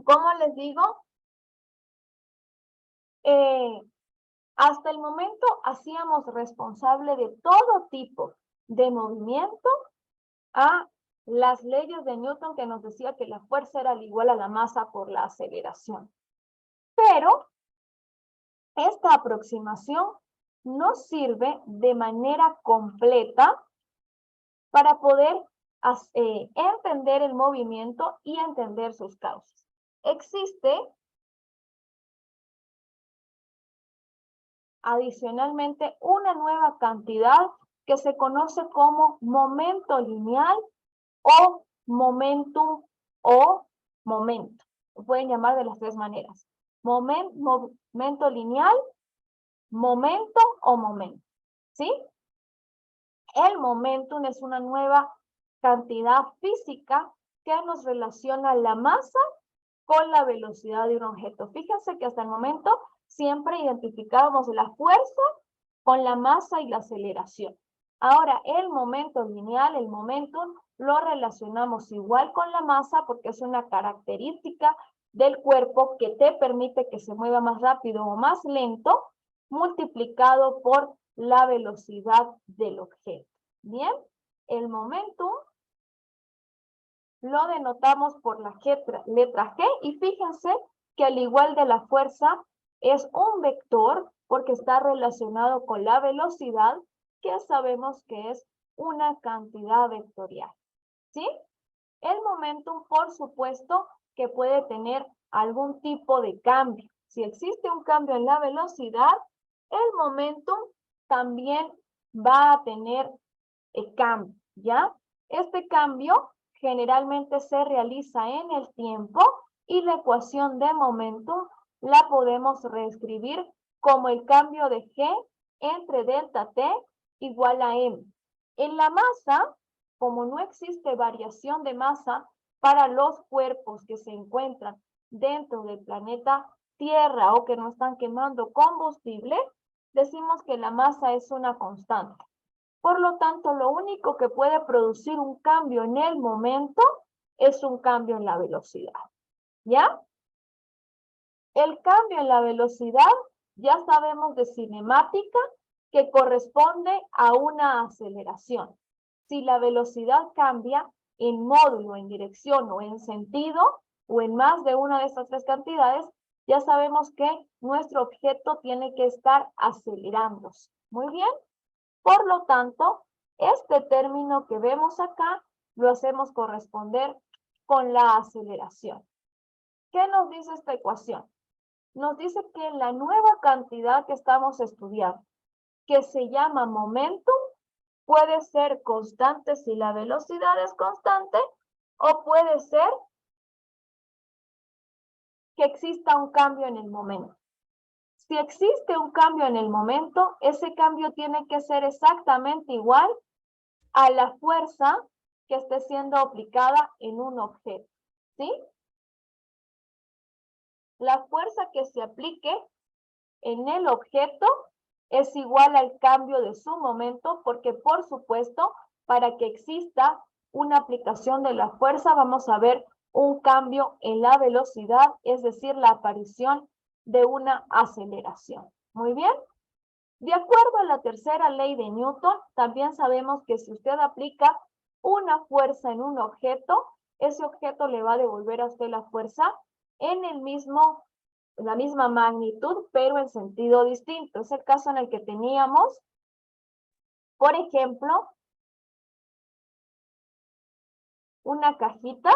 Como les digo, hasta el momento hacíamos responsable de todo tipo de movimiento a las leyes de Newton que nos decía que la fuerza era igual a la masa por la aceleración. Pero esta aproximación no sirve de manera completa para poder entender el movimiento y entender sus causas. Existe adicionalmente una nueva cantidad que se conoce como momento lineal o momentum o momento. Lo pueden llamar de las tres maneras. Momento lineal, momento o momento. ¿Sí? El momentum es una nueva cantidad física que nos relaciona la masa con la velocidad de un objeto. Fíjense que hasta el momento siempre identificábamos la fuerza con la masa y la aceleración. Ahora, el momento lineal, el momentum, lo relacionamos igual con la masa porque es una característica del cuerpo que te permite que se mueva más rápido o más lento, multiplicado por la velocidad del objeto. Bien, el momentum lo denotamos por la letra G y fíjense que al igual de la fuerza es un vector porque está relacionado con la velocidad que sabemos que es una cantidad vectorial. ¿Sí? El momentum, por supuesto, que puede tener algún tipo de cambio. Si existe un cambio en la velocidad, el momentum también va a tener el cambio, ¿ya? Este cambio generalmente se realiza en el tiempo y la ecuación de momentum la podemos reescribir como el cambio de G entre delta T igual a M. En la masa, como no existe variación de masa para los cuerpos que se encuentran dentro del planeta Tierra o que no están quemando combustible, decimos que la masa es una constante. Por lo tanto, lo único que puede producir un cambio en el momento es un cambio en la velocidad. ¿Ya? El cambio en la velocidad ya sabemos de cinemática que corresponde a una aceleración. Si la velocidad cambia en módulo, en dirección o en sentido, o en más de una de estas tres cantidades, ya sabemos que nuestro objeto tiene que estar acelerándose. Muy bien. Por lo tanto, este término que vemos acá lo hacemos corresponder con la aceleración. ¿Qué nos dice esta ecuación? Nos dice que la nueva cantidad que estamos estudiando, que se llama momentum, puede ser constante si la velocidad es constante, o puede ser que exista un cambio en el momento. Si existe un cambio en el momento, ese cambio tiene que ser exactamente igual a la fuerza que esté siendo aplicada en un objeto, ¿sí? La fuerza que se aplique en el objeto es igual al cambio de su momento, porque por supuesto, para que exista una aplicación de la fuerza, vamos a ver un cambio en la velocidad, es decir, la aparición de una aceleración. Muy bien. De acuerdo a la tercera ley de Newton, también sabemos que si usted aplica una fuerza en un objeto, ese objeto le va a devolver a usted la fuerza en la misma magnitud, pero en sentido distinto. Es el caso en el que teníamos, por ejemplo, una cajita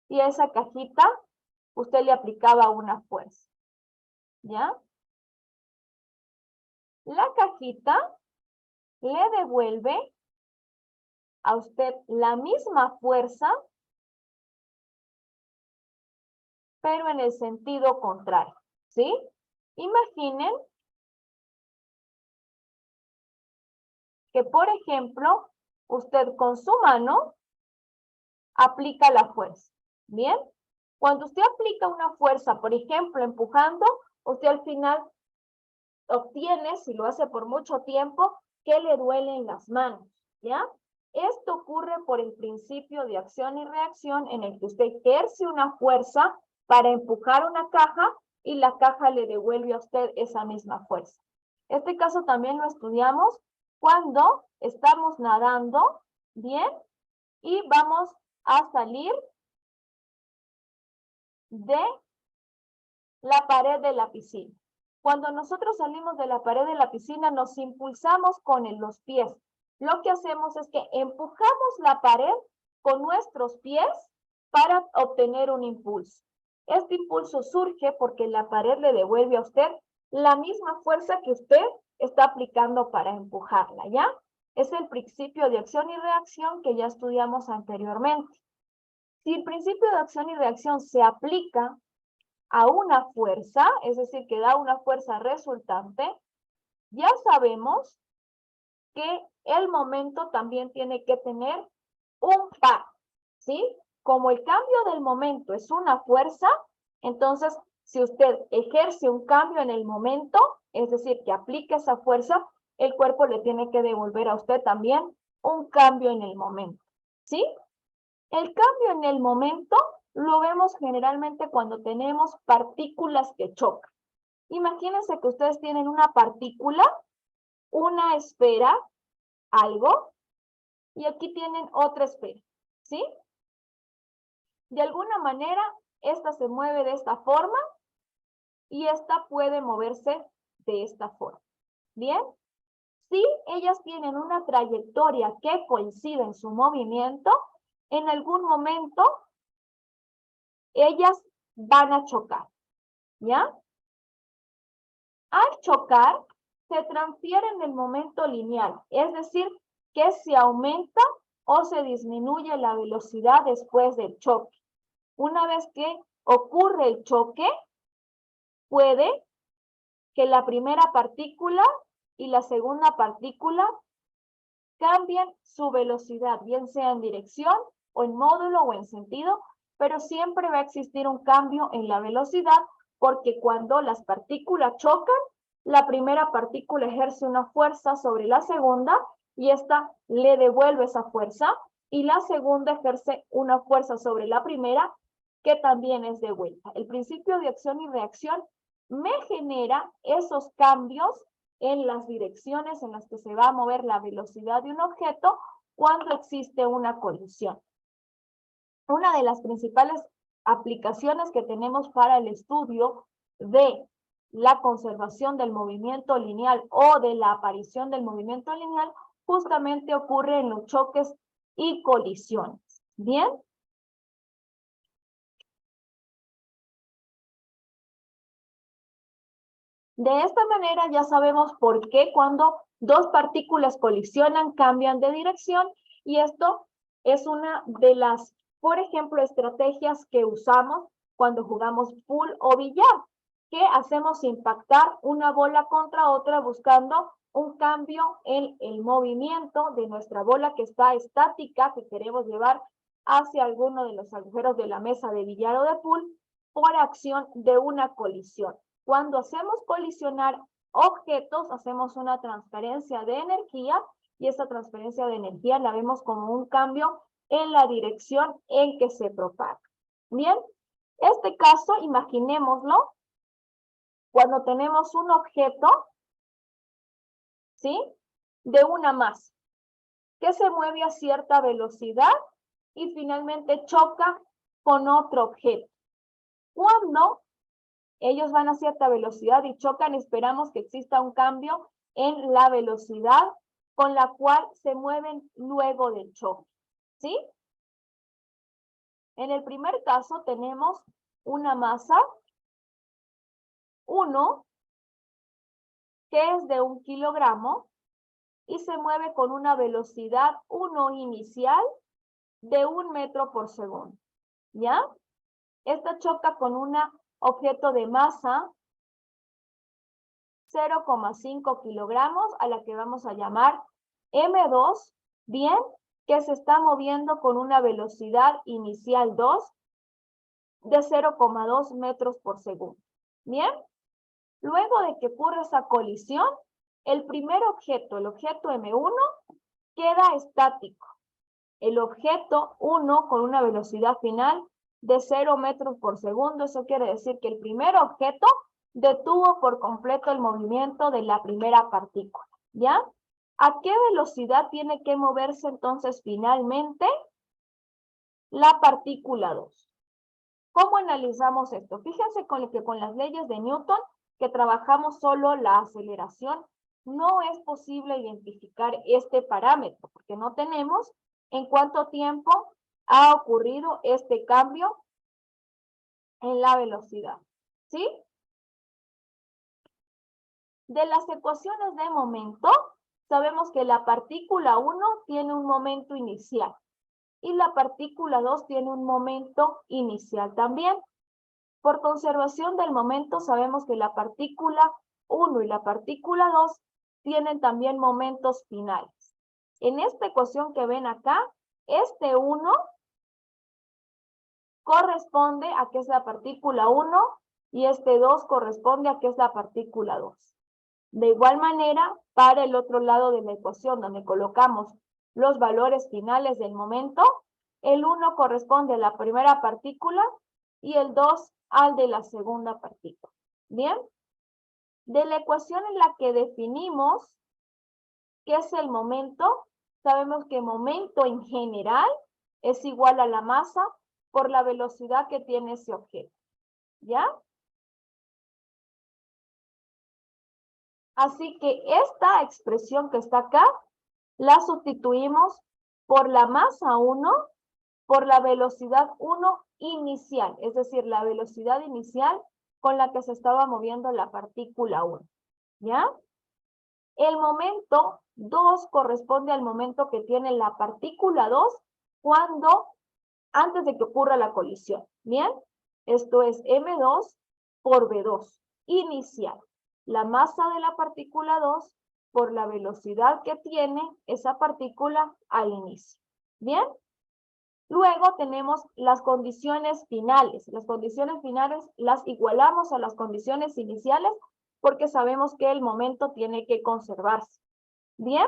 y a esa cajita usted le aplicaba una fuerza, ¿ya? La cajita le devuelve a usted la misma fuerza, pero en el sentido contrario, ¿sí? Imaginen que, por ejemplo, usted con su mano aplica la fuerza, ¿bien? Cuando usted aplica una fuerza, por ejemplo, empujando, usted al final obtiene, si lo hace por mucho tiempo, que le duelen las manos, ¿ya? Esto ocurre por el principio de acción y reacción en el que usted ejerce una fuerza para empujar una caja y la caja le devuelve a usted esa misma fuerza. Este caso también lo estudiamos cuando estamos nadando, ¿bien? Y vamos a salir de la pared de la piscina. Cuando nosotros salimos de la pared de la piscina, nos impulsamos con los pies. Lo que hacemos es que empujamos la pared con nuestros pies para obtener un impulso. Este impulso surge porque la pared le devuelve a usted la misma fuerza que usted está aplicando para empujarla, ¿ya? Es el principio de acción y reacción que ya estudiamos anteriormente. Si el principio de acción y reacción se aplica a una fuerza, es decir, que da una fuerza resultante, ya sabemos que el momento también tiene que tener un par, ¿sí? Como el cambio del momento es una fuerza, entonces, si usted ejerce un cambio en el momento, es decir, que aplique esa fuerza, el cuerpo le tiene que devolver a usted también un cambio en el momento, ¿sí? El cambio en el momento lo vemos generalmente cuando tenemos partículas que chocan. Imagínense que ustedes tienen una partícula, una esfera, algo, y aquí tienen otra esfera, ¿sí? De alguna manera, esta se mueve de esta forma y esta puede moverse de esta forma. ¿Bien? Si ellas tienen una trayectoria que coincide en su movimiento, en algún momento ellas van a chocar, ¿ya? Al chocar, se transfiere en el momento lineal, es decir, que se aumenta o se disminuye la velocidad después del choque. Una vez que ocurre el choque, puede que la primera partícula y la segunda partícula cambien su velocidad, bien sea en dirección o en módulo o en sentido, pero siempre va a existir un cambio en la velocidad porque cuando las partículas chocan, la primera partícula ejerce una fuerza sobre la segunda y esta le devuelve esa fuerza y la segunda ejerce una fuerza sobre la primera que también es de vuelta. El principio de acción y reacción me genera esos cambios en las direcciones en las que se va a mover la velocidad de un objeto cuando existe una colisión. Una de las principales aplicaciones que tenemos para el estudio de la conservación del movimiento lineal o de la aparición del movimiento lineal justamente ocurre en los choques y colisiones. ¿Bien? De esta manera ya sabemos por qué cuando dos partículas colisionan cambian de dirección y esto es una de las, por ejemplo, estrategias que usamos cuando jugamos pool o billar, que hacemos impactar una bola contra otra buscando un cambio en el movimiento de nuestra bola que está estática, que queremos llevar hacia alguno de los agujeros de la mesa de billar o de pool por acción de una colisión. Cuando hacemos colisionar objetos, hacemos una transferencia de energía y esa transferencia de energía la vemos como un cambio en la dirección en que se propaga. Bien, este caso, imaginémoslo, cuando tenemos un objeto, ¿sí? De una masa, que se mueve a cierta velocidad y finalmente choca con otro objeto. Cuando ellos van a cierta velocidad y chocan, esperamos que exista un cambio en la velocidad con la cual se mueven luego del choque, ¿sí? En el primer caso tenemos una masa 1 que es de 1 kilogramo y se mueve con una velocidad 1 inicial de 1 metro por segundo, ¿ya? Esta choca con un objeto de masa 0,5 kilogramos, a la que vamos a llamar M2, bien, que se está moviendo con una velocidad inicial 2 de 0,2 metros por segundo. Bien, luego de que ocurre esa colisión, el primer objeto, el objeto M1, queda estático, el objeto 1 con una velocidad final de 0 metros por segundo. Eso quiere decir que el primer objeto detuvo por completo el movimiento de la primera partícula, ¿ya? ¿A qué velocidad tiene que moverse entonces finalmente la partícula 2? ¿Cómo analizamos esto? Fíjense que con las leyes de Newton, que trabajamos solo la aceleración, no es posible identificar este parámetro, porque no tenemos en cuánto tiempo ha ocurrido este cambio en la velocidad, ¿sí? De las ecuaciones de momento, sabemos que la partícula 1 tiene un momento inicial y la partícula 2 tiene un momento inicial también. Por conservación del momento, sabemos que la partícula 1 y la partícula 2 tienen también momentos finales. En esta ecuación que ven acá, este 1 corresponde a que es la partícula 1 y este 2 corresponde a que es la partícula 2. De igual manera, para el otro lado de la ecuación, donde colocamos los valores finales del momento, el 1 corresponde a la primera partícula y el 2 al de la segunda partícula. ¿Bien? De la ecuación en la que definimos qué es el momento, sabemos que momento en general es igual a la masa por la velocidad que tiene ese objeto. ¿Ya? Así que esta expresión que está acá, la sustituimos por la masa 1 por la velocidad 1 inicial, es decir, la velocidad inicial con la que se estaba moviendo la partícula 1, ¿ya? El momento 2 corresponde al momento que tiene la partícula 2 antes de que ocurra la colisión, ¿bien? Esto es M2 por V2, inicial. La masa de la partícula 2 por la velocidad que tiene esa partícula al inicio, ¿bien? Luego tenemos las condiciones finales. Las condiciones finales las igualamos a las condiciones iniciales porque sabemos que el momento tiene que conservarse. ¿Bien?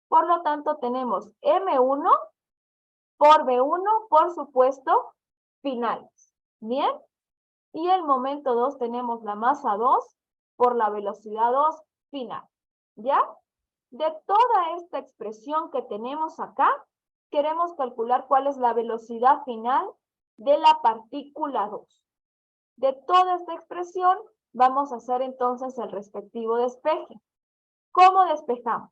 Por lo tanto, tenemos M1 por V1, por supuesto, finales. ¿Bien? Y el momento 2 tenemos la masa 2 por la velocidad 2 final. ¿Ya? De toda esta expresión que tenemos acá, queremos calcular cuál es la velocidad final de la partícula 2. De toda esta expresión, vamos a hacer entonces el respectivo despeje. ¿Cómo despejamos?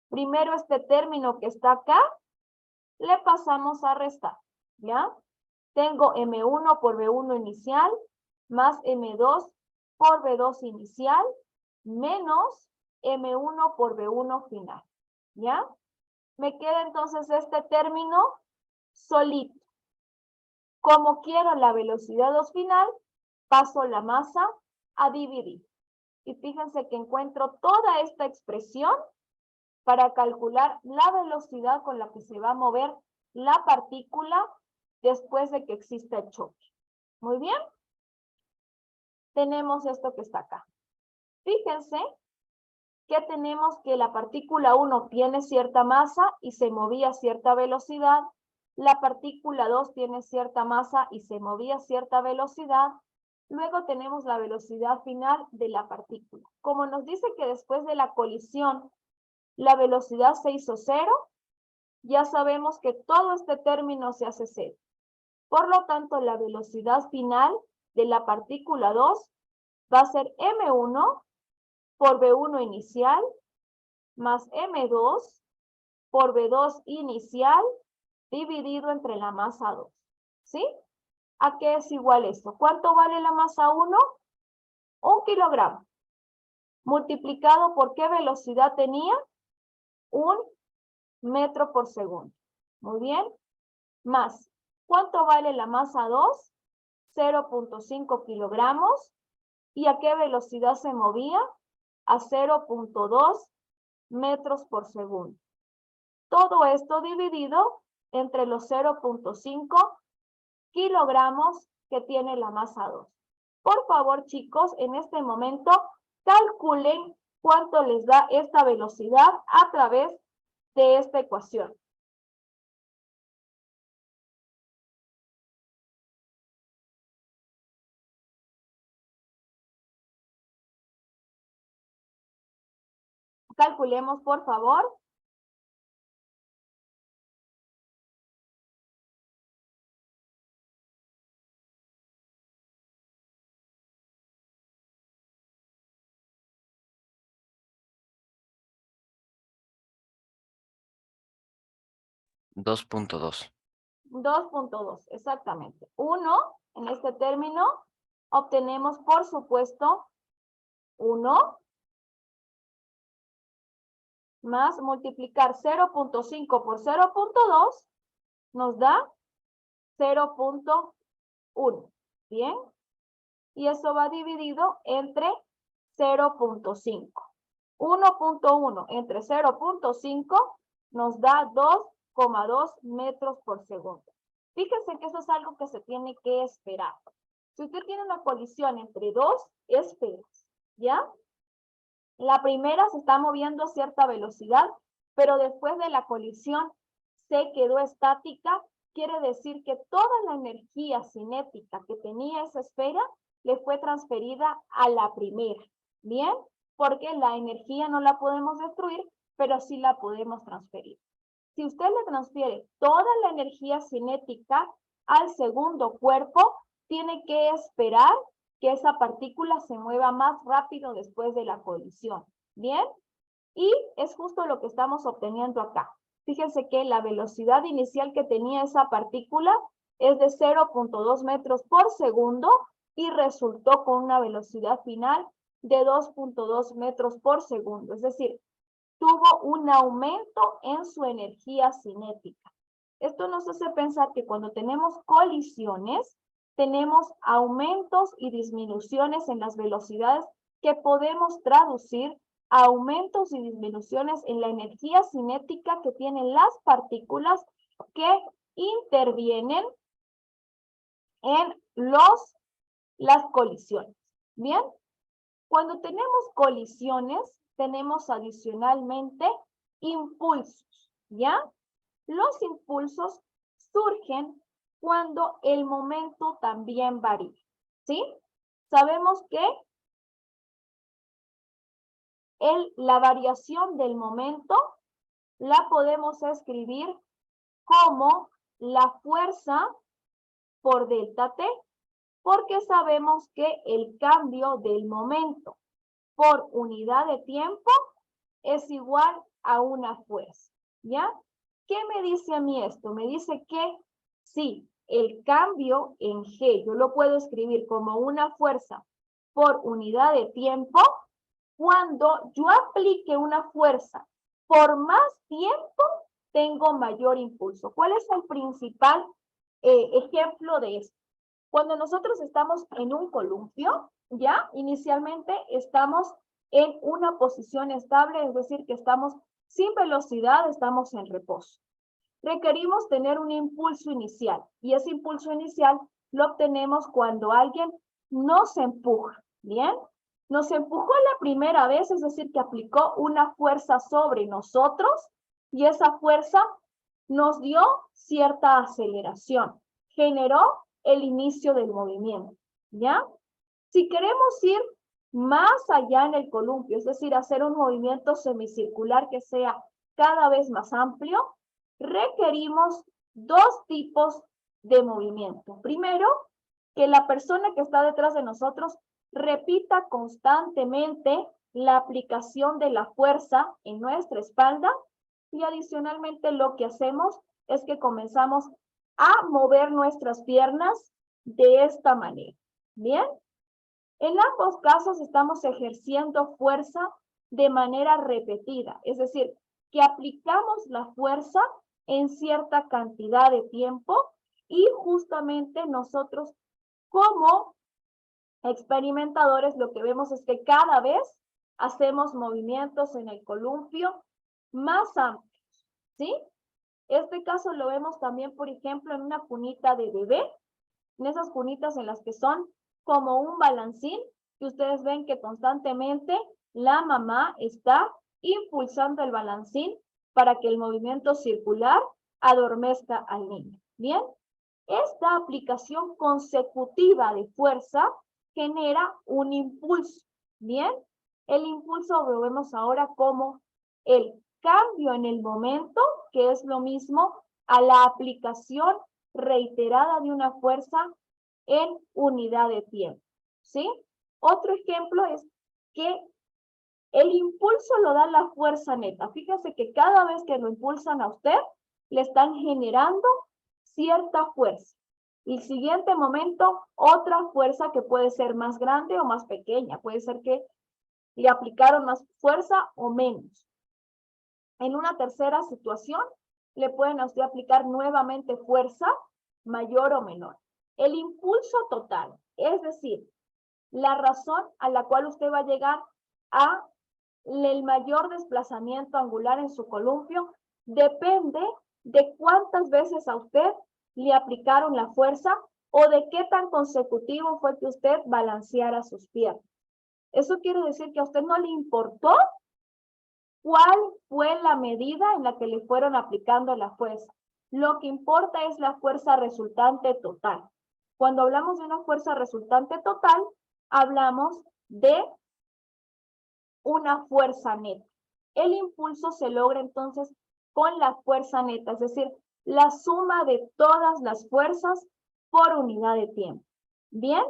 Primero este término que está acá, le pasamos a restar, ¿ya? Tengo M1 por V1 inicial, más M2 por V2 inicial, menos M1 por V1 final, ¿ya? Me queda entonces este término solito. Como quiero la velocidad 2 final, paso la masa a dividir. Y fíjense que encuentro toda esta expresión para calcular la velocidad con la que se va a mover la partícula después de que exista el choque. Muy bien. Tenemos esto que está acá. Fíjense que tenemos que la partícula 1 tiene cierta masa y se movía a cierta velocidad. La partícula 2 tiene cierta masa y se movía a cierta velocidad. Luego tenemos la velocidad final de la partícula. Como nos dice que después de la colisión la velocidad se hizo 0, ya sabemos que todo este término se hace 0. Por lo tanto, la velocidad final de la partícula 2 va a ser M1 por V1 inicial más M2 por V2 inicial dividido entre la masa 2. ¿Sí? ¿A qué es igual esto? ¿Cuánto vale la masa 1? 1 kilogramo. Multiplicado por ¿qué velocidad tenía? 1 metro por segundo. Muy bien. Más, ¿cuánto vale la masa 2? 0.5 kilogramos. ¿Y a qué velocidad se movía? A 0.2 metros por segundo. Todo esto dividido entre los 0.5 kilogramos que tiene la masa 2. Por favor, chicos, en este momento calculen cuánto les da esta velocidad a través de esta ecuación. Calculemos, por favor. Dos punto dos. 2.2, exactamente. 1, en este término, obtenemos, por supuesto, 1 más multiplicar 0.5 por 0.2 nos da 0.1. ¿Bien? Y eso va dividido entre 0.5. 1.1 entre 0.5 nos da 2,2 metros por segundo. Fíjense que eso es algo que se tiene que esperar. Si usted tiene una colisión entre dos esferas, ¿ya? La primera se está moviendo a cierta velocidad, pero después de la colisión se quedó estática, quiere decir que toda la energía cinética que tenía esa esfera le fue transferida a la primera, ¿bien? Porque la energía no la podemos destruir, pero sí la podemos transferir. Si usted le transfiere toda la energía cinética al segundo cuerpo, tiene que esperar que esa partícula se mueva más rápido después de la colisión. ¿Bien? Y es justo lo que estamos obteniendo acá. Fíjense que la velocidad inicial que tenía esa partícula es de 0.2 metros por segundo y resultó con una velocidad final de 2.2 metros por segundo. Es decir, tuvo un aumento en su energía cinética. Esto nos hace pensar que cuando tenemos colisiones, tenemos aumentos y disminuciones en las velocidades que podemos traducir a aumentos y disminuciones en la energía cinética que tienen las partículas que intervienen en las colisiones. ¿Bien? Cuando tenemos colisiones, tenemos adicionalmente impulsos, ¿ya? Los impulsos surgen cuando el momento también varía, ¿sí? Sabemos que la variación del momento la podemos escribir como la fuerza por delta T, porque sabemos que el cambio del momento por unidad de tiempo es igual a una fuerza, ¿ya? ¿Qué me dice a mí esto? Me dice que sí, el cambio en G, yo lo puedo escribir como una fuerza por unidad de tiempo cuando yo aplique una fuerza por más tiempo, tengo mayor impulso. ¿Cuál es el principal ejemplo de esto? Cuando nosotros estamos en un columpio, ya inicialmente estamos en una posición estable, es decir, que estamos sin velocidad, estamos en reposo. Requerimos tener un impulso inicial y ese impulso inicial lo obtenemos cuando alguien nos empuja, ¿bien? Nos empujó la primera vez, es decir, que aplicó una fuerza sobre nosotros y esa fuerza nos dio cierta aceleración, generó el inicio del movimiento, ¿ya? Si queremos ir más allá en el columpio, es decir, hacer un movimiento semicircular que sea cada vez más amplio, requerimos dos tipos de movimiento. Primero, que la persona que está detrás de nosotros repita constantemente la aplicación de la fuerza en nuestra espalda y adicionalmente lo que hacemos es que comenzamos a mover nuestras piernas de esta manera. ¿Bien? En ambos casos estamos ejerciendo fuerza de manera repetida, es decir, que aplicamos la fuerza en cierta cantidad de tiempo y justamente nosotros como experimentadores lo que vemos es que cada vez hacemos movimientos en el columpio más amplios, ¿sí? Este caso lo vemos también, por ejemplo, en una cunita de bebé, en esas cunitas en las que son como un balancín, que ustedes ven que constantemente la mamá está impulsando el balancín para que el movimiento circular adormezca al niño. ¿Bien? Esta aplicación consecutiva de fuerza genera un impulso. ¿Bien? El impulso lo vemos ahora como el cambio en el momento, que es lo mismo a la aplicación reiterada de una fuerza en unidad de tiempo, ¿sí? Otro ejemplo es que el impulso lo da la fuerza neta. Fíjese que cada vez que lo impulsan a usted, le están generando cierta fuerza. Y el siguiente momento, otra fuerza que puede ser más grande o más pequeña. Puede ser que le aplicaron más fuerza o menos. En una tercera situación, le pueden a usted aplicar nuevamente fuerza mayor o menor. El impulso total, es decir, la razón a la cual usted va a llegar a el mayor desplazamiento angular en su columpio, depende de cuántas veces a usted le aplicaron la fuerza o de qué tan consecutivo fue que usted balanceara sus piernas. Eso quiere decir que a usted no le importó cuál fue la medida en la que le fueron aplicando la fuerza. Lo que importa es la fuerza resultante total. Cuando hablamos de una fuerza resultante total, hablamos de una fuerza neta. El impulso se logra entonces con la fuerza neta, es decir, la suma de todas las fuerzas por unidad de tiempo. Bien,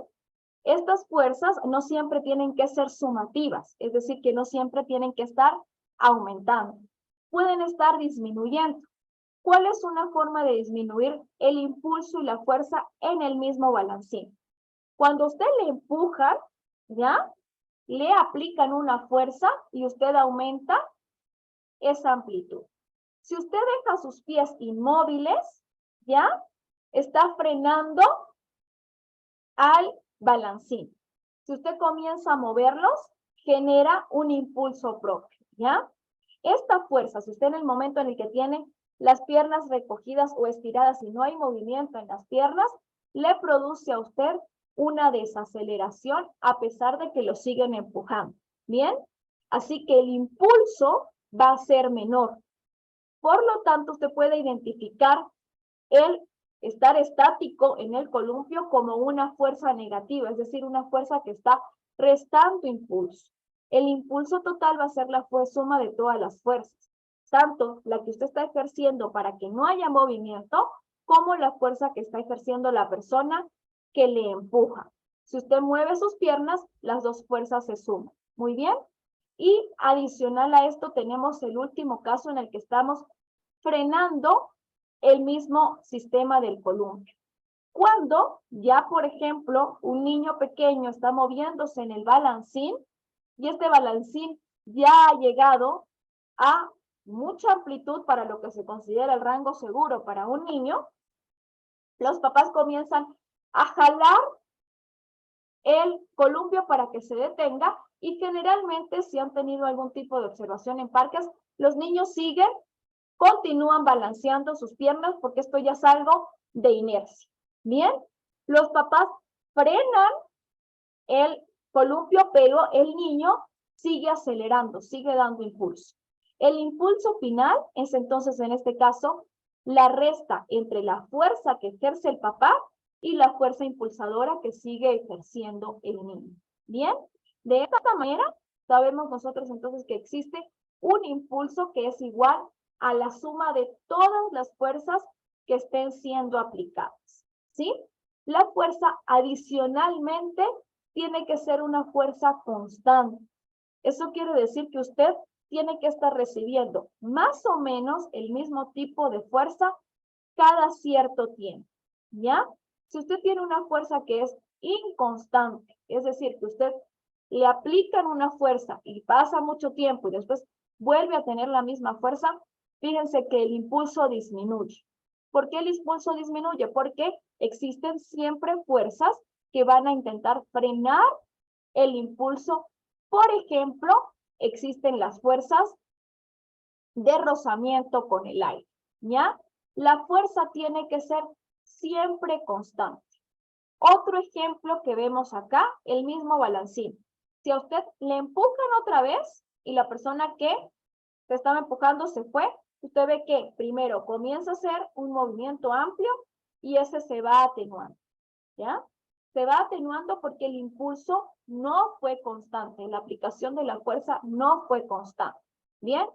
estas fuerzas no siempre tienen que ser sumativas, es decir, que no siempre tienen que estar aumentando. Pueden estar disminuyendo. ¿Cuál es una forma de disminuir el impulso y la fuerza en el mismo balancín? Cuando usted le empuja, ¿ya? Le aplican una fuerza y usted aumenta esa amplitud. Si usted deja sus pies inmóviles, ¿ya? Está frenando al balancín. Si usted comienza a moverlos, genera un impulso propio, ¿ya? Esta fuerza, si usted en el momento en el que tiene las piernas recogidas o estiradas y no hay movimiento en las piernas, le produce a usted una desaceleración a pesar de que lo siguen empujando, ¿bien? Así que el impulso va a ser menor. Por lo tanto, usted puede identificar el estar estático en el columpio como una fuerza negativa, es decir, una fuerza que está restando impulso. El impulso total va a ser la suma de todas las fuerzas, tanto la que usted está ejerciendo para que no haya movimiento, como la fuerza que está ejerciendo la persona que le empuja. Si usted mueve sus piernas, las dos fuerzas se suman. Muy bien. Y adicional a esto tenemos el último caso en el que estamos frenando el mismo sistema del columpio. Cuando ya, por ejemplo, un niño pequeño está moviéndose en el balancín y este balancín ya ha llegado a mucha amplitud para lo que se considera el rango seguro para un niño, los papás comienzan a jalar el columpio para que se detenga y generalmente si han tenido algún tipo de observación en parques, los niños siguen, continúan balanceando sus piernas porque esto ya es algo de inercia. Bien, los papás frenan el columpio, pero el niño sigue acelerando, sigue dando impulso. El impulso final es entonces, en este caso, la resta entre la fuerza que ejerce el papá y la fuerza impulsadora que sigue ejerciendo el niño. Bien, de esta manera sabemos nosotros entonces que existe un impulso que es igual a la suma de todas las fuerzas que estén siendo aplicadas, ¿sí? La fuerza adicionalmente tiene que ser una fuerza constante. Eso quiere decir que usted tiene que estar recibiendo más o menos el mismo tipo de fuerza cada cierto tiempo, ¿ya? Si usted tiene una fuerza que es inconstante, es decir, que usted le aplican una fuerza y pasa mucho tiempo y después vuelve a tener la misma fuerza, fíjense que el impulso disminuye. ¿Por qué el impulso disminuye? Porque existen siempre fuerzas que van a intentar frenar el impulso. Por ejemplo, existen las fuerzas de rozamiento con el aire, ¿ya? La fuerza tiene que ser siempre constante. Otro ejemplo que vemos acá, el mismo balancín. Si a usted le empujan otra vez y la persona que te estaba empujando se fue, usted ve que primero comienza a hacer un movimiento amplio y ese se va atenuando, ¿ya? Se va atenuando porque el impulso no fue constante, la aplicación de la fuerza no fue constante, ¿bien?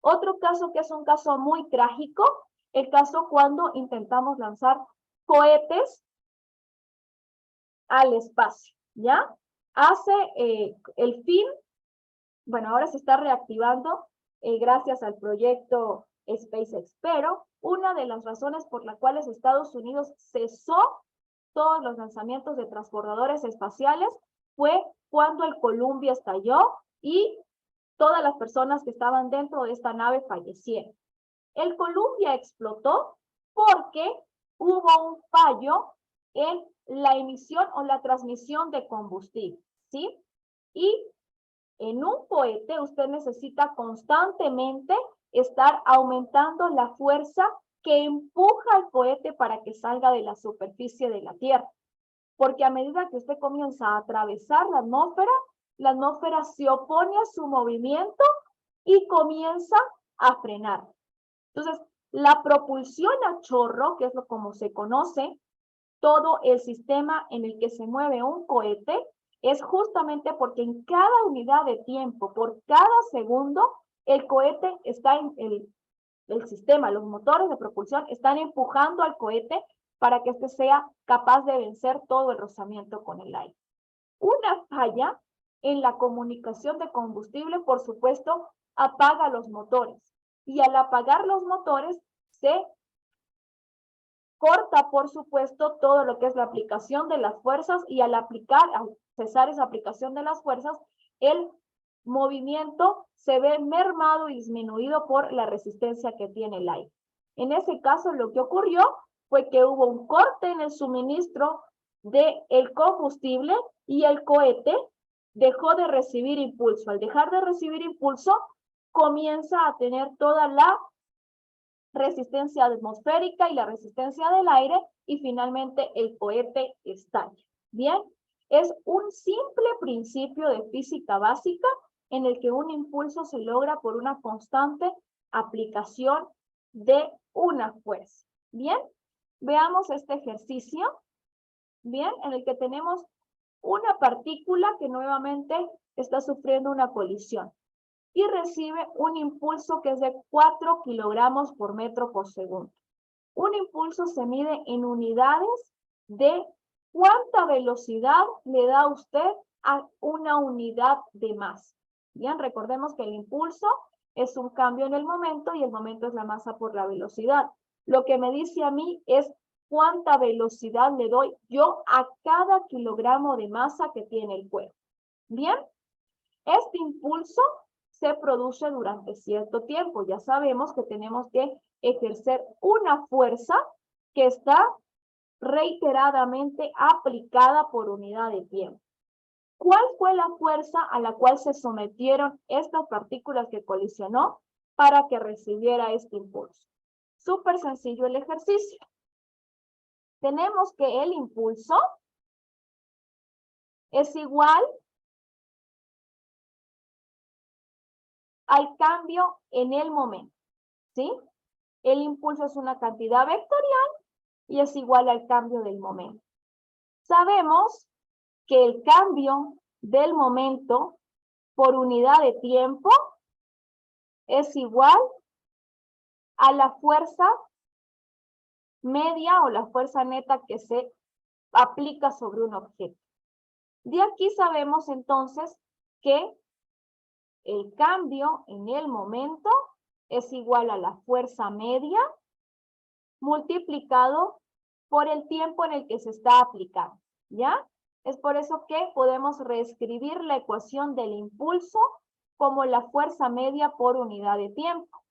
Otro caso que es un caso muy trágico, el caso cuando intentamos lanzar cohetes al espacio, ¿ya? Hace el fin, bueno, ahora se está reactivando gracias al proyecto SpaceX, pero una de las razones por las cuales Estados Unidos cesó todos los lanzamientos de transbordadores espaciales fue cuando el Columbia estalló y todas las personas que estaban dentro de esta nave fallecieron. El Columbia explotó porque hubo un fallo en la emisión o la transmisión de combustible, ¿sí? Y en un cohete usted necesita constantemente estar aumentando la fuerza que empuja al cohete para que salga de la superficie de la Tierra. Porque a medida que usted comienza a atravesar la atmósfera se opone a su movimiento y comienza a frenar. Entonces, la propulsión a chorro, que es lo como se conoce, todo el sistema en el que se mueve un cohete, es justamente porque en cada unidad de tiempo, por cada segundo, el cohete está en el sistema, los motores de propulsión están empujando al cohete para que éste sea capaz de vencer todo el rozamiento con el aire. Una falla en la comunicación de combustible, por supuesto, apaga los motores. Y al apagar los motores, se corta, por supuesto, todo lo que es la aplicación de las fuerzas y al cesar esa aplicación de las fuerzas, el movimiento se ve mermado y disminuido por la resistencia que tiene el aire. En ese caso, lo que ocurrió fue que hubo un corte en el suministro del combustible y el cohete dejó de recibir impulso. Al dejar de recibir impulso, comienza a tener toda la resistencia atmosférica y la resistencia del aire y finalmente el cohete estalla. Bien, es un simple principio de física básica en el que un impulso se logra por una constante aplicación de una fuerza. Bien, veamos este ejercicio, bien, en el que tenemos una partícula que nuevamente está sufriendo una colisión y recibe un impulso que es de 4 kilogramos por metro por segundo. Un impulso se mide en unidades de cuánta velocidad le da usted a una unidad de masa. Bien, recordemos que el impulso es un cambio en el momento y el momento es la masa por la velocidad. Lo que me dice a mí es cuánta velocidad le doy yo a cada kilogramo de masa que tiene el cuerpo. Bien, este impulso se produce durante cierto tiempo. Ya sabemos que tenemos que ejercer una fuerza que está reiteradamente aplicada por unidad de tiempo. ¿Cuál fue la fuerza a la cual se sometieron estas partículas que colisionó para que recibiera este impulso? Súper sencillo el ejercicio. Tenemos que el impulso es igual al cambio en el momento, ¿sí? El impulso es una cantidad vectorial y es igual al cambio del momento. Sabemos que el cambio del momento por unidad de tiempo es igual a la fuerza media o la fuerza neta que se aplica sobre un objeto. De aquí sabemos entonces que el cambio en el momento es igual a la fuerza media multiplicado por el tiempo en el que se está aplicando, ¿ya? Es por eso que podemos reescribir la ecuación del impulso como la fuerza media por unidad de tiempo.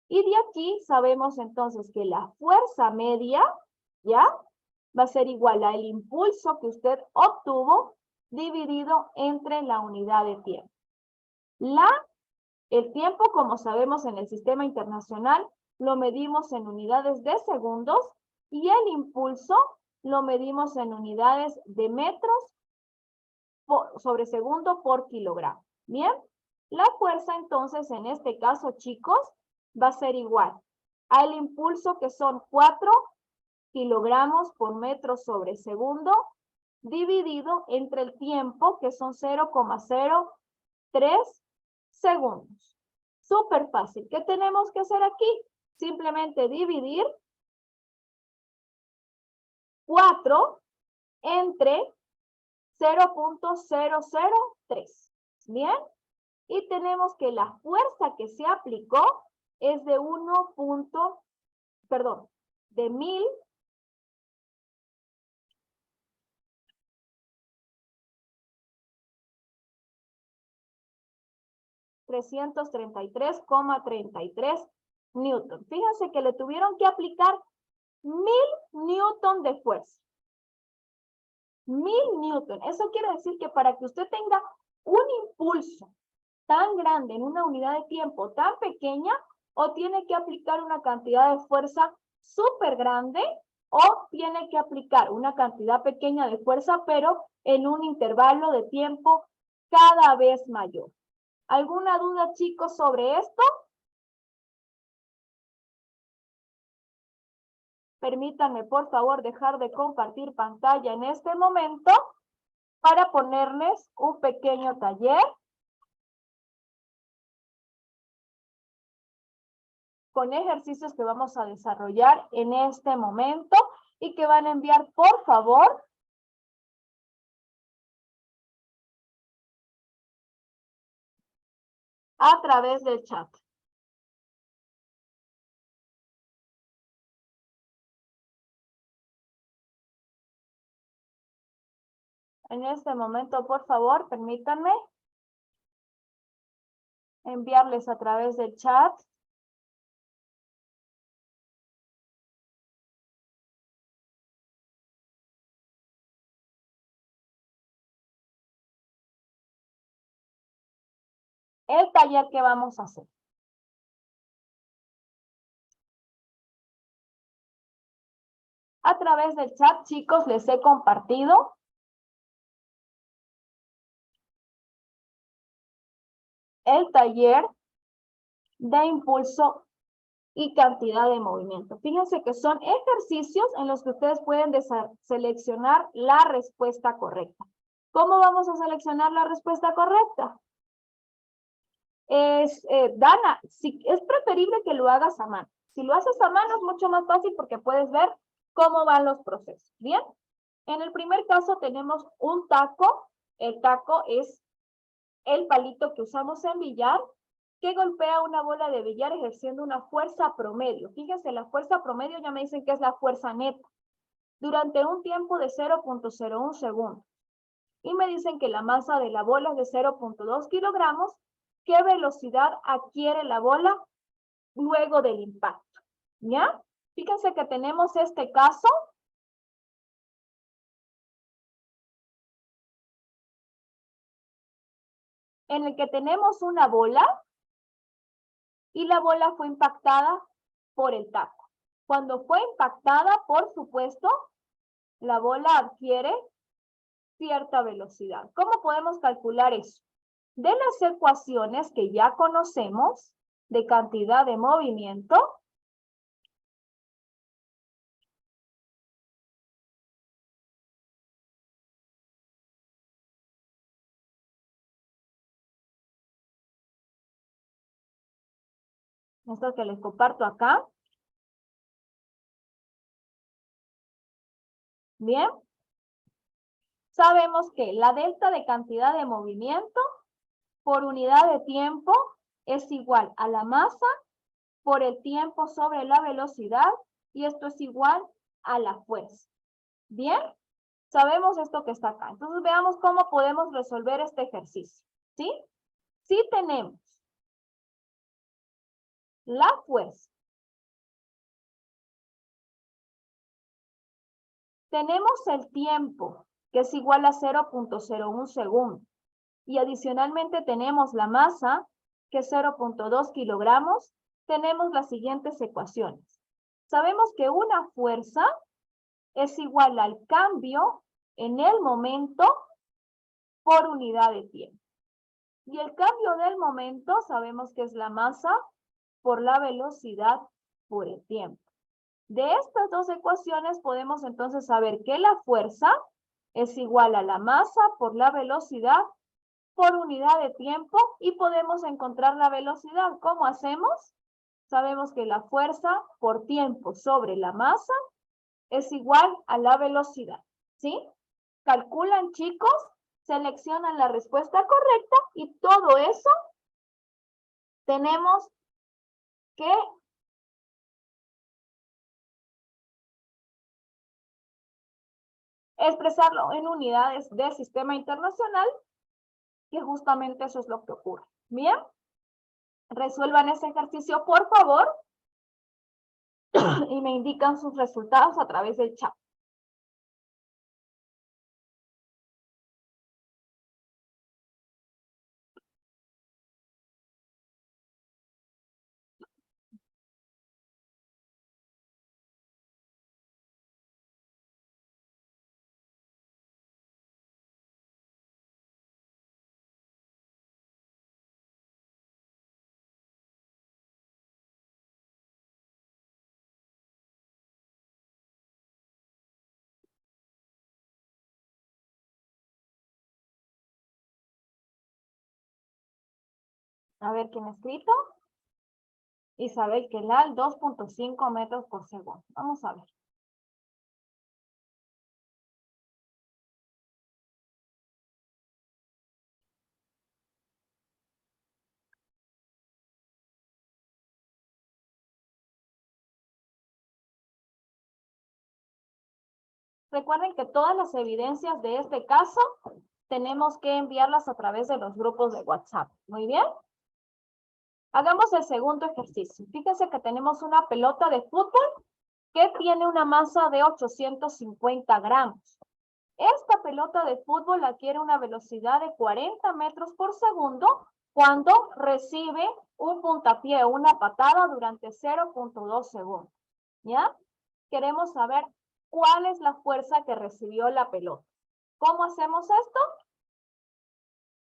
Y de aquí sabemos entonces que la fuerza media, ¿ya? Va a ser igual al impulso que usted obtuvo dividido entre la unidad de tiempo. El tiempo, como sabemos en el sistema internacional, lo medimos en unidades de segundos y el impulso lo medimos en unidades de metros sobre segundo por kilogramo. Bien, la fuerza entonces en este caso, chicos, va a ser igual al impulso que son 4 kilogramos por metro sobre segundo dividido entre el tiempo que son 0,03 segundos. Súper fácil. ¿Qué tenemos que hacer aquí? Simplemente dividir 4 entre 0.003. ¿Bien? Y tenemos que la fuerza que se aplicó es de 1000 333,33 newton. Fíjense que le tuvieron que aplicar 1000 newton de fuerza. 1000 newton. Eso quiere decir que para que usted tenga un impulso tan grande en una unidad de tiempo tan pequeña, o tiene que aplicar una cantidad de fuerza súper grande, o tiene que aplicar una cantidad pequeña de fuerza, pero en un intervalo de tiempo cada vez mayor. ¿Alguna duda, chicos, sobre esto? Permítanme, por favor, dejar de compartir pantalla en este momento para ponerles un pequeño taller con ejercicios que vamos a desarrollar en este momento y que van a enviar, por favor, a través del chat. En este momento, por favor, permítanme enviarles a través del chat el taller que vamos a hacer. A través del chat, chicos, les he compartido el taller de impulso y cantidad de movimiento. Fíjense que son ejercicios en los que ustedes pueden seleccionar la respuesta correcta. ¿Cómo vamos a seleccionar la respuesta correcta? Dana, es preferible que lo hagas a mano. Si lo haces a mano es mucho más fácil porque puedes ver cómo van los procesos. ¿Bien? En el primer caso tenemos un taco. El taco es el palito que usamos en billar, que golpea una bola de billar ejerciendo una fuerza promedio. Fíjense, la fuerza promedio ya me dicen que es la fuerza neta, durante un tiempo de 0.01 segundos. Y me dicen que la masa de la bola es de 0.2 kilogramos. ¿Qué velocidad adquiere la bola luego del impacto? ¿Ya? Fíjense que tenemos este caso. En el que tenemos una bola y la bola fue impactada por el taco. Cuando fue impactada, por supuesto, la bola adquiere cierta velocidad. ¿Cómo podemos calcular eso? De las ecuaciones que ya conocemos de cantidad de movimiento, esto que les comparto acá. Bien. Sabemos que la delta de cantidad de movimiento por unidad de tiempo es igual a la masa por el tiempo sobre la velocidad, y esto es igual a la fuerza. Bien, sabemos esto que está acá. Entonces veamos cómo podemos resolver este ejercicio. ¿Sí? Si tenemos la fuerza, tenemos el tiempo, que es igual a 0.01 segundos, y adicionalmente tenemos la masa, que es 0.2 kilogramos, tenemos las siguientes ecuaciones. Sabemos que una fuerza es igual al cambio en el momento por unidad de tiempo. Y el cambio del momento sabemos que es la masa por la velocidad por el tiempo. De estas dos ecuaciones podemos entonces saber que la fuerza es igual a la masa por la velocidad por unidad de tiempo y podemos encontrar la velocidad. ¿Cómo hacemos? Sabemos que la fuerza por tiempo sobre la masa es igual a la velocidad, ¿sí? Calculan, chicos, seleccionan la respuesta correcta y todo eso tenemos que expresarlo en unidades de sistema internacional, que justamente eso es lo que ocurre. Bien, resuelvan ese ejercicio, por favor, y me indican sus resultados a través del chat. A ver quién ha escrito. Isabel Quelal, 2.5 metros por segundo. Vamos a ver. Recuerden que todas las evidencias de este caso tenemos que enviarlas a través de los grupos de WhatsApp. Muy bien. Hagamos el segundo ejercicio. Fíjense que tenemos una pelota de fútbol que tiene una masa de 850 gramos. Esta pelota de fútbol adquiere una velocidad de 40 metros por segundo cuando recibe un puntapié o una patada durante 0.2 segundos. ¿Ya? Queremos saber cuál es la fuerza que recibió la pelota. ¿Cómo hacemos esto?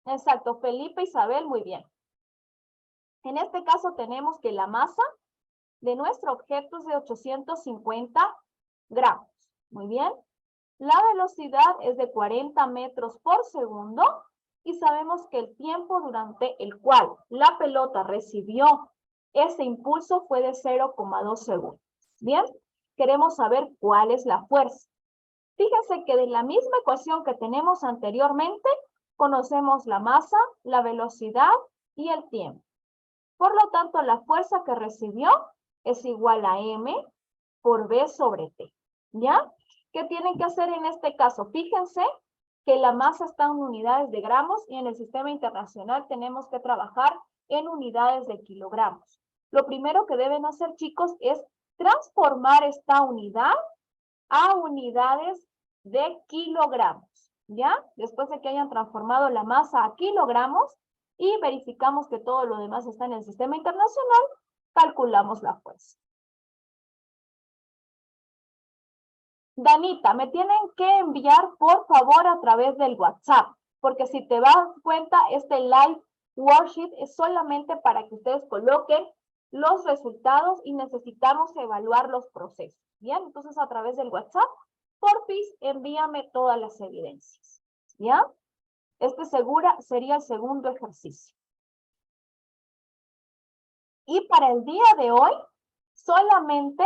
Exacto, Felipe, Isabel, muy bien. En este caso tenemos que la masa de nuestro objeto es de 850 gramos. Muy bien. La velocidad es de 40 metros por segundo y sabemos que el tiempo durante el cual la pelota recibió ese impulso fue de 0.2 segundos. Bien, queremos saber cuál es la fuerza. Fíjense que de la misma ecuación que tenemos anteriormente, conocemos la masa, la velocidad y el tiempo. Por lo tanto, la fuerza que recibió es igual a M por B sobre T. ¿Ya? ¿Qué tienen que hacer en este caso? Fíjense que la masa está en unidades de gramos y en el sistema internacional tenemos que trabajar en unidades de kilogramos. Lo primero que deben hacer, chicos, es transformar esta unidad a unidades de kilogramos. ¿Ya? Después de que hayan transformado la masa a kilogramos y verificamos que todo lo demás está en el sistema internacional, calculamos la fuerza. Danita, me tienen que enviar, por favor, a través del WhatsApp, porque si te das cuenta, este live worksheet es solamente para que ustedes coloquen los resultados y necesitamos evaluar los procesos. Bien, entonces a través del WhatsApp, porfis, envíame todas las evidencias. ¿Ya? Este sería el segundo ejercicio. Y para el día de hoy, solamente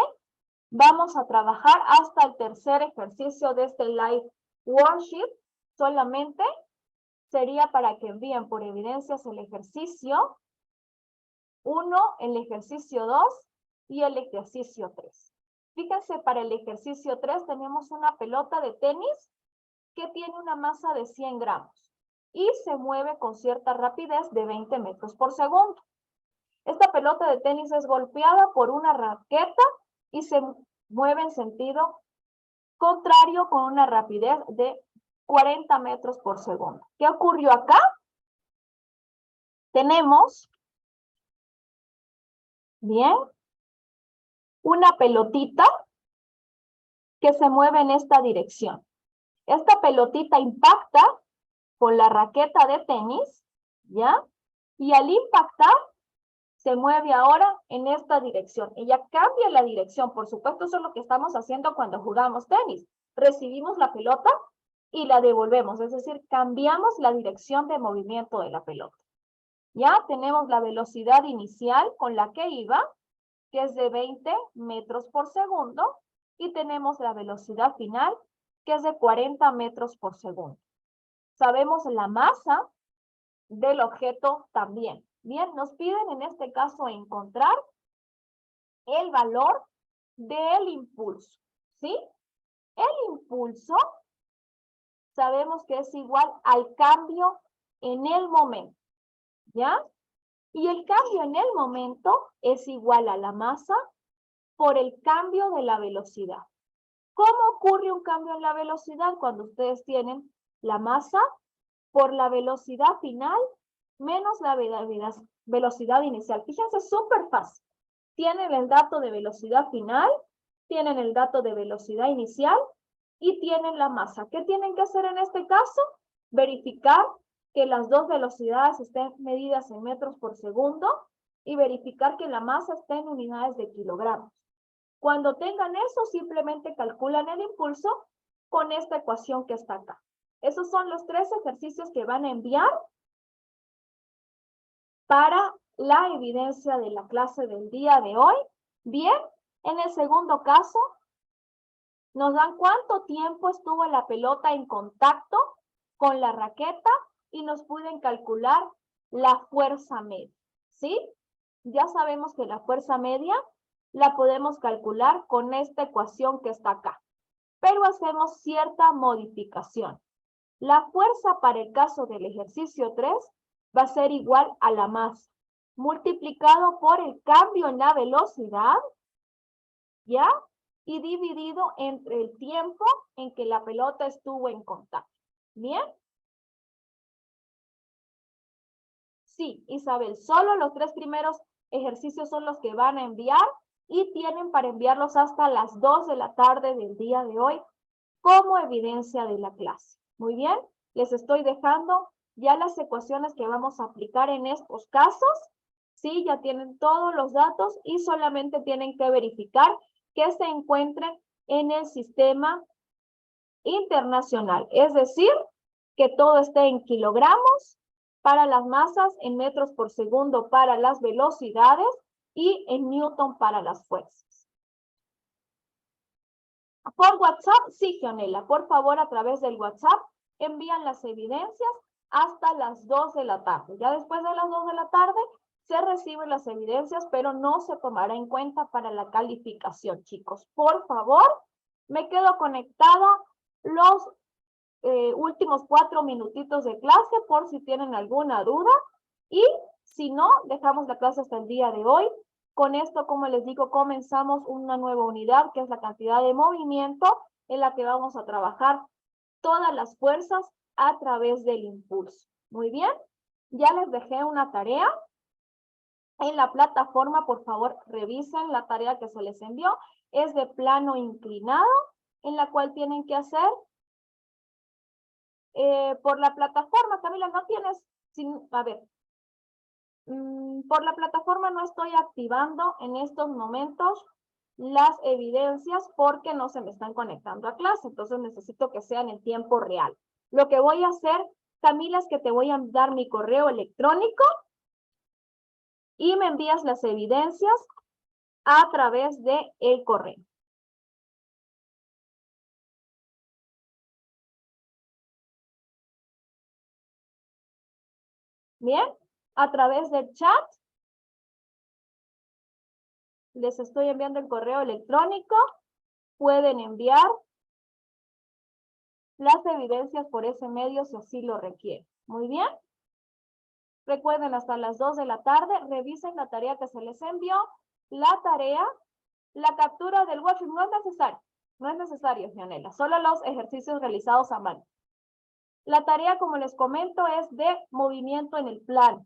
vamos a trabajar hasta el tercer ejercicio de este live worksheet. Solamente sería para que envíen por evidencias el ejercicio 1, el ejercicio 2 y el ejercicio 3. Fíjense, para el ejercicio 3 tenemos una pelota de tenis que tiene una masa de 100 gramos y se mueve con cierta rapidez de 20 metros por segundo. Esta pelota de tenis es golpeada por una raqueta y se mueve en sentido contrario con una rapidez de 40 metros por segundo. ¿Qué ocurrió acá? Tenemos, bien, una pelotita que se mueve en esta dirección. Esta pelotita impacta con la raqueta de tenis, ¿ya? Y al impactar, se mueve ahora en esta dirección. Ella cambia la dirección, por supuesto, eso es lo que estamos haciendo cuando jugamos tenis. Recibimos la pelota y la devolvemos, es decir, cambiamos la dirección de movimiento de la pelota. Ya tenemos la velocidad inicial con la que iba, que es de 20 metros por segundo, y tenemos la velocidad final, que es de 40 metros por segundo. Sabemos la masa del objeto también. Bien, nos piden en este caso encontrar el valor del impulso, ¿sí? El impulso sabemos que es igual al cambio en el momento, ¿ya? Y el cambio en el momento es igual a la masa por el cambio de la velocidad. ¿Cómo ocurre un cambio en la velocidad? Cuando ustedes tienen la masa por la velocidad final menos la velocidad inicial. Fíjense, súper fácil. Tienen el dato de velocidad final, tienen el dato de velocidad inicial y tienen la masa. ¿Qué tienen que hacer en este caso? Verificar que las dos velocidades estén medidas en metros por segundo y verificar que la masa esté en unidades de kilogramos. Cuando tengan eso, simplemente calculan el impulso con esta ecuación que está acá. Esos son los 3 ejercicios que van a enviar para la evidencia de la clase del día de hoy. Bien, en el segundo caso, nos dan cuánto tiempo estuvo la pelota en contacto con la raqueta y nos pueden calcular la fuerza media, ¿sí? Ya sabemos que la fuerza media la podemos calcular con esta ecuación que está acá, pero hacemos cierta modificación. La fuerza para el caso del ejercicio 3 va a ser igual a la masa, multiplicado por el cambio en la velocidad, ¿ya? Y dividido entre el tiempo en que la pelota estuvo en contacto. ¿Bien? Sí, Isabel, solo los 3 primeros ejercicios son los que van a enviar y tienen para enviarlos hasta las 2 de la tarde del día de hoy como evidencia de la clase. Muy bien, les estoy dejando ya las ecuaciones que vamos a aplicar en estos casos. Sí, ya tienen todos los datos y solamente tienen que verificar que se encuentren en el sistema internacional. Es decir, que todo esté en kilogramos para las masas, en metros por segundo para las velocidades y en newton para las fuerzas. Por WhatsApp, sí, Gionela, por favor, a través del WhatsApp envían las evidencias hasta las 2 de la tarde. Ya después de las 2 de la tarde se reciben las evidencias, pero no se tomará en cuenta para la calificación, chicos. Por favor, me quedo conectada los últimos 4 minutitos de clase por si tienen alguna duda. Y si no, dejamos la clase hasta el día de hoy. Con esto, como les digo, comenzamos una nueva unidad, que es la cantidad de movimiento, en la que vamos a trabajar todas las fuerzas a través del impulso. Muy bien, ya les dejé una tarea en la plataforma. Por favor, revisen la tarea que se les envió. Es de plano inclinado, en la cual tienen que hacer por la plataforma. Camila, no tienes, a ver, por la plataforma no estoy activando en estos momentos las evidencias porque no se me están conectando a clase, entonces necesito que sean en tiempo real. Lo que voy a hacer, Camila, es que te voy a dar mi correo electrónico y me envías las evidencias a través de el correo. Bien, a través del chat les estoy enviando el correo electrónico. Pueden enviar las evidencias por ese medio si así lo requieren. Muy bien. Recuerden, hasta las 2 de la tarde, revisen la tarea que se les envió. La tarea, la captura del worksheet no es necesario. No es necesario, Gianela. Solo los ejercicios realizados a mano. La tarea, como les comento, es de movimiento en el plano.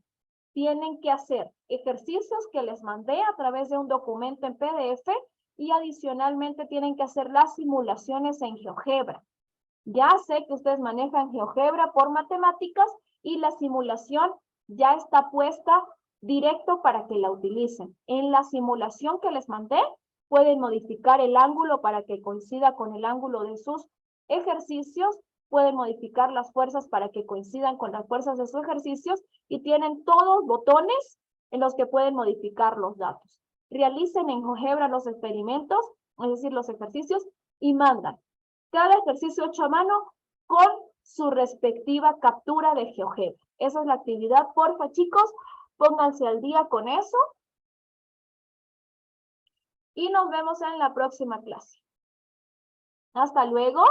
Tienen que hacer ejercicios que les mandé a través de un documento en PDF y adicionalmente tienen que hacer las simulaciones en GeoGebra. Ya sé que ustedes manejan GeoGebra por matemáticas y la simulación ya está puesta directo para que la utilicen. En la simulación que les mandé, pueden modificar el ángulo para que coincida con el ángulo de sus ejercicios pueden modificar las fuerzas para que coincidan con las fuerzas de sus ejercicios y tienen todos botones en los que pueden modificar los datos. Realicen en GeoGebra los experimentos, es decir, los ejercicios, y mandan cada ejercicio hecho a mano con su respectiva captura de GeoGebra. Esa es la actividad, porfa, chicos, pónganse al día con eso. Y nos vemos en la próxima clase. Hasta luego.